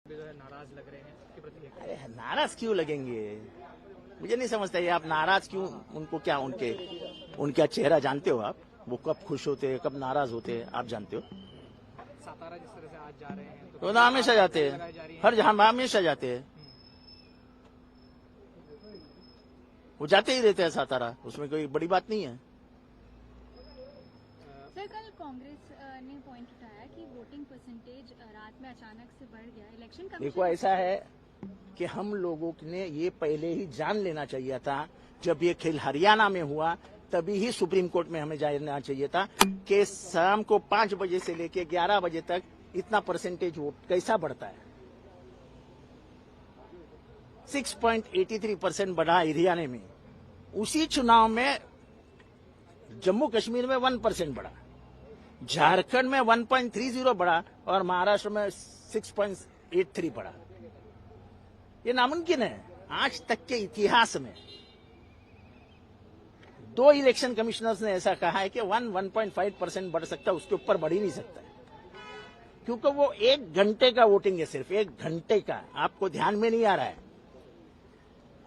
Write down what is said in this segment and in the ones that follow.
नाराज लग रहे हैं इसके प्रति? अरे नाराज क्यों लगेंगे? मुझे नहीं समझता ये, आप नाराज क्यों? उनको क्या, उनका चेहरा जानते हो आप? वो कब खुश होते हैं, कब नाराज होते हैं, आप जानते हो? सातारा जिस तरह से आज जा रहे हैं तो ना हमेशा जाते हैं, हर जहां हमेशा जाते हैं, वो जाते ही रहते हैं सातारा, उसमें कोई बड़ी बात नहीं है। सर, कल कांग्रेस ने पॉइंट उठाया कि वोटिंग परसेंटेज रात में अचानक से बढ़ गया। इलेक्शन कमीशन देखो, ऐसा है कि हम लोगों ने ये पहले ही जान लेना चाहिए था। जब ये खेल हरियाणा में हुआ तभी ही सुप्रीम कोर्ट में हमें जानना चाहिए था कि शाम को 5 बजे से लेके 11 बजे तक इतना परसेंटेज वोट कैसा बढ़ता है। 6.83% बढ़ा हरियाणा में। उसी चुनाव में जम्मू कश्मीर में 1% बढ़ा, झारखंड में 1.30 बढ़ा और महाराष्ट्र में 6.83 बढ़ा। ये नामुमकिन है आज तक के इतिहास में। 2 इलेक्शन कमिश्नर्स ने ऐसा कहा है कि 1.5% बढ़ सकता है, उसके ऊपर बढ़ ही नहीं सकता है, क्योंकि वो 1 घंटे का वोटिंग है, सिर्फ 1 घंटे का। आपको ध्यान में नहीं आ रहा है।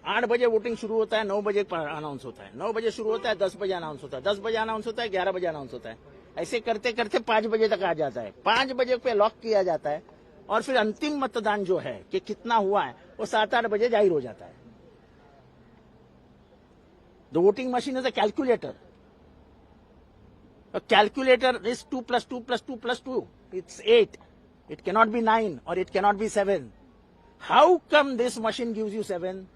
8 बजे वोटिंग शुरू होता है, 9 बजे अनाउंस होता है, 9 बजे शुरू होता है, 10 बजे अनाउंस होता है, 10 बजे अनाउंस होता है, 11 बजे अनाउंस होता है। ऐसे करते करते 5 बजे तक आ जाता है। 5 बजे पे लॉक किया जाता है और फिर अंतिम मतदान जो है कि कितना हुआ है वो 7-8 बजे जाहिर हो जाता है। The voting machine is a calculator. Calculator is 2 + 2 + 2 + 2 it's 8. It cannot be 9 or it cannot be 7. How come this machine gives you 7?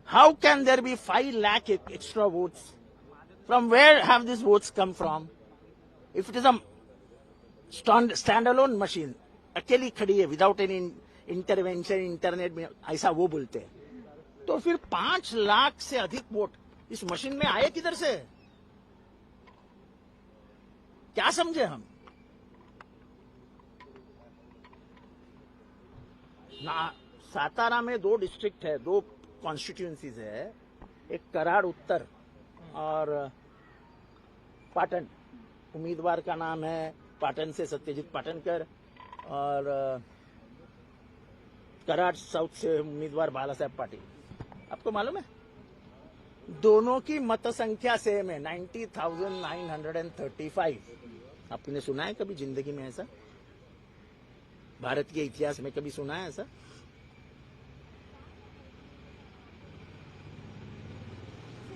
How can there be 5 lakh extra votes? From where have these votes come from? If it is a standalone machine, अकेली खड़ी है, without any intervention internet में, ऐसा वो बोलते हैं, तो फिर 5 लाख से अधिक वोट इस मशीन में आए किधर से? क्या समझे हम? सातारा में 2 डिस्ट्रिक्ट है, 2 कॉन्स्टिट्यूएंसीज है, एक कराड़ उत्तर और पाटन। उम्मीदवार का नाम है पाटन से सत्यजीत पाटनकर और कराड़ साउथ से उम्मीदवार बाला साहेब पाटिल। आपको मालूम है दोनों की मत संख्या सेम है, 90,935। आपने सुना है कभी जिंदगी में ऐसा? भारत के इतिहास में कभी सुना है ऐसा?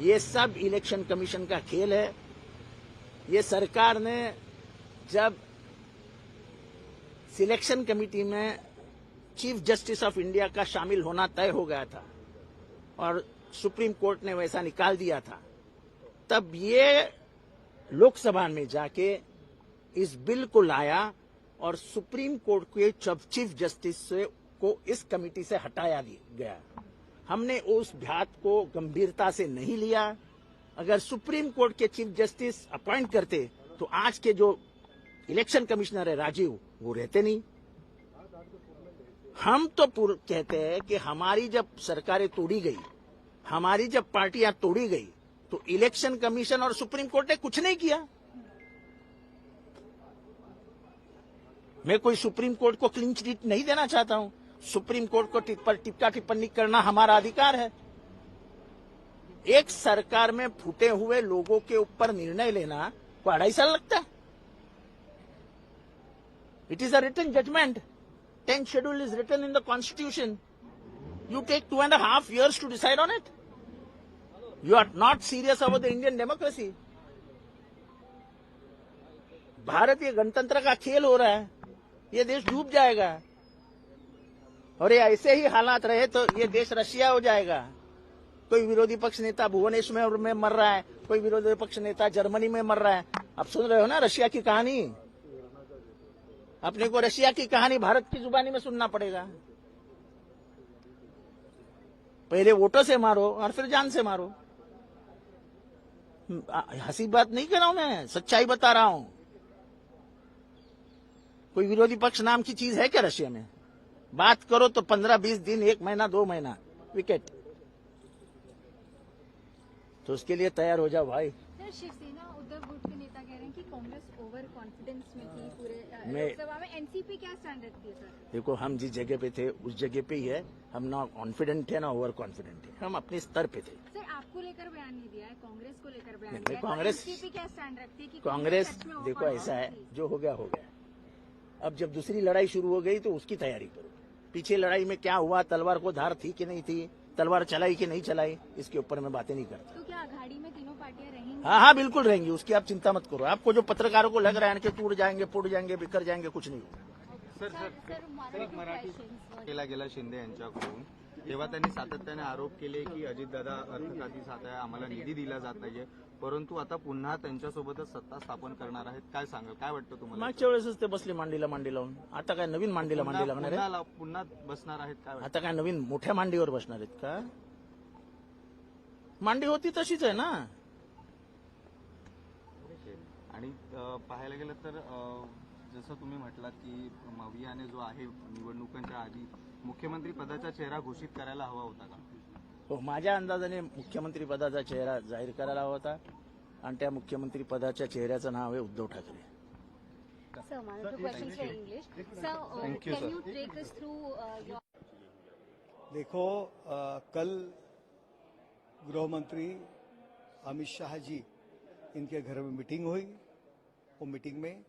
ये सब इलेक्शन कमीशन का खेल है। ये सरकार ने जब सिलेक्शन कमेटी में चीफ जस्टिस ऑफ इंडिया का शामिल होना तय हो गया था और सुप्रीम कोर्ट ने वैसा निकाल दिया था, तब ये लोकसभा में जाके इस बिल को लाया और सुप्रीम कोर्ट के चीफ जस्टिस को इस कमेटी से हटाया गया। हमने उस बात को गंभीरता से नहीं लिया। अगर सुप्रीम कोर्ट के चीफ जस्टिस अपॉइंट करते तो आज के जो इलेक्शन कमिश्नर है राजीव, वो रहते नहीं। हम तो कहते हैं कि हमारी जब सरकारें तोड़ी गई, हमारी जब पार्टियां तोड़ी गई, तो इलेक्शन कमीशन और सुप्रीम कोर्ट ने कुछ नहीं किया। मैं कोई सुप्रीम कोर्ट को क्लीन चिट नहीं देना चाहता हूं। सुप्रीम कोर्ट को टिप्पा टिप्पणी करना हमारा अधिकार है। एक सरकार में फूटे हुए लोगों के ऊपर निर्णय लेना को 2.5 साल लगता है। It is a written judgement. 10th schedule is written in the constitution. You take 2.5 years to decide on it. You are not serious about the Indian democracy. Bharat ये गणतंत्र का खेल हो रहा है, ये देश डूब जाएगा। और ये ऐसे ही हालात रहे तो ये देश रशिया हो जाएगा। कोई विरोधी पक्ष नेता भुवनेश्वर में मर रहा है, कोई विरोधी पक्ष नेता जर्मनी में मर रहा है। आप सुन रहे हो ना रशिया की कहानी? अपने को रशिया की कहानी भारत की जुबानी में सुनना पड़ेगा। पहले वोटों से मारो और फिर जान से मारो। हंसी बात नहीं कर रहा हूं मैं, सच्चाई बता रहा हूं। कोई विरोधी पक्ष नाम की चीज है क्या रशिया में? बात करो तो 15-20 दिन, 1 महीना, 2 महीना, विकेट। तो उसके लिए तैयार हो जाओ भाई। शिवसेना उद्धव गुट के नेता कह रहे हैं कि कांग्रेस ओवर कॉन्फिडेंस में थी पूरे मैं- लोकसभा में एनसीपी क्या स्टैंड रखती है सर? देखो, हम जिस जगह पे थे उस जगह पे ही है। हम ना कॉन्फिडेंट है ना ओवर कॉन्फिडेंट है, हम अपने स्तर पे थे। सर आपको लेकर बयान नहीं दिया है, कांग्रेस को लेकर बयान नहीं, दिया है। कांग्रेस- एनसीपी क्या स्टैंड रखती है कि कांग्रेस सच में देखो overconfident ऐसा है, थी? जो हो गया हो गया। अब जब दूसरी लड़ाई शुरू हो गई तो उसकी तैयारी करो। पीछे लड़ाई में क्या हुआ, तलवार को धार थी कि नहीं थी, तलवार चलाई कि नहीं चलाई, इसके ऊपर मैं बातें नहीं करता। तो क्या अघाड़ी में तीनों पार्टियां रहेंगी? हाँ हाँ, बिल्कुल रहेंगी, उसकी आप चिंता मत करो। आपको जो पत्रकारों को लग रहा है कि टूट जाएंगे, फूट जाएंगे, बिखर जाएंगे, कुछ नहीं होगा। केला गेला शिंदे यांच्याकडून, तेव्हा त्यांनी सातत्याने आरोप केले की अजितदादा अर्थखाती साथ आहे, आम्हाला निधी दिला जात नाहीये, परंतु आता पुन्हा त्यांच्यासोबतच सत्ता स्थापन करणार आहेत. काय सांगाल, काय वाटतं तुम्हाला? मागच्या वेळेसच ते बसले मांडीला मांडी लावून, आता काय नवीन मांडीला मांडी लागणार आहे? पुन्हा बसणार आहेत काय वाटतं? आता काय नवीन मोठ्या मांडीवर बसणार आहेत का? मांडी होती तशीच आहे ना. आणि पाहायला गेलं तर जसं तुम्ही म्हटलात की मवियाने जो आहे निवडणुकांच्या आधी मुख्यमंत्री पदाचा चेहरा घोषित करायला हवा होता का? हो, माझ्या अंदाजाने मुख्यमंत्री पदाचा चेहरा जाहीर करायला हवा होता आणि त्या मुख्यमंत्री पदाच्या चेहऱ्याचं नाव आहे Uddhav Thackeray. Sir, one or two questions for English. Sir, Thank you, can sir. you take us through your देखो, कल गृह मंत्री अमित शाह जी इनके घर में मीटिंग हुई। वो मीटिंग में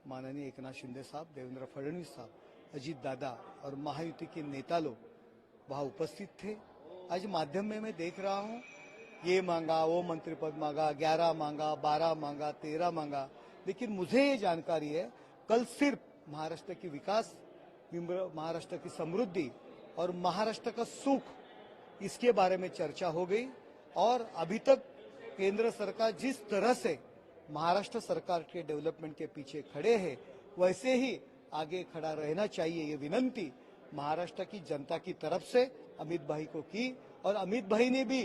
माननीय एकनाथ शिंदे साहब, देवेंद्र फडणवीस साहब, अजीत दादा और महायुति के नेता लोग वहाँ उपस्थित थे। आज माध्यम में मैं देख रहा हूँ, ये मांगा, वो मंत्री पद मांगा, 11 मांगा, 12 मांगा, 13 मांगा, लेकिन मुझे ये जानकारी है कल सिर्फ महाराष्ट्र की विकास, महाराष्ट्र की समृद्धि और महाराष्ट्र का सुख, इसके बारे में चर्चा हो गई। और अभी तक केंद्र सरकार जिस तरह से महाराष्ट्र सरकार के डेवलपमेंट के पीछे खड़े हैं, वैसे ही आगे खड़ा रहना चाहिए, ये विनंती महाराष्ट्र की जनता की तरफ से अमित भाई को की। और अमित भाई ने भी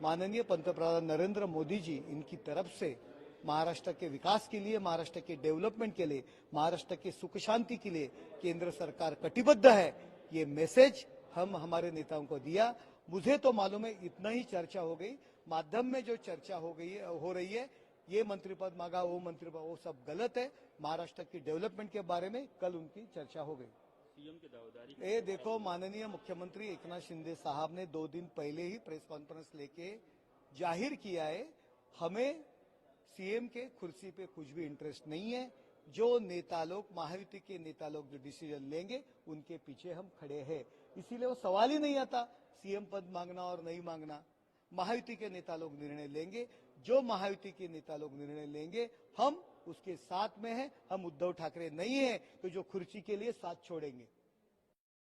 माननीय पंतप्रधान नरेंद्र मोदी जी इनकी तरफ से महाराष्ट्र के विकास के लिए, महाराष्ट्र के डेवलपमेंट के लिए, महाराष्ट्र के सुख शांति के लिए केंद्र सरकार कटिबद्ध है, ये मैसेज हम हमारे नेताओं को दिया। मुझे तो मालूम है इतना ही चर्चा हो गई। माध्यम में जो चर्चा हो रही है, ये मंत्री पद मांगा, वो मंत्री पद, वो सब गलत है। महाराष्ट्र की डेवलपमेंट के बारे में कल उनकी चर्चा हो गई। सीएम की दावेदारी, ये देखो, माननीय मुख्यमंत्री एकनाथ शिंदे साहब ने 2 दिन पहले ही प्रेस कॉन्फ्रेंस लेके जाहिर किया है, हमें सीएम के कुर्सी पे कुछ भी इंटरेस्ट नहीं है। जो नेता लोग, महायुति के नेता लोग जो डिसीजन लेंगे उनके पीछे हम खड़े हैं। इसीलिए वो सवाल ही नहीं आता सीएम पद मांगना और नहीं मांगना। महायुति के नेता लोग निर्णय लेंगे, जो महायुति के नेता लोग निर्णय लेंगे हम उसके साथ में हैं। हम उद्धव ठाकरे नहीं हैं कि जो कुर्सी के लिए साथ छोड़ेंगे।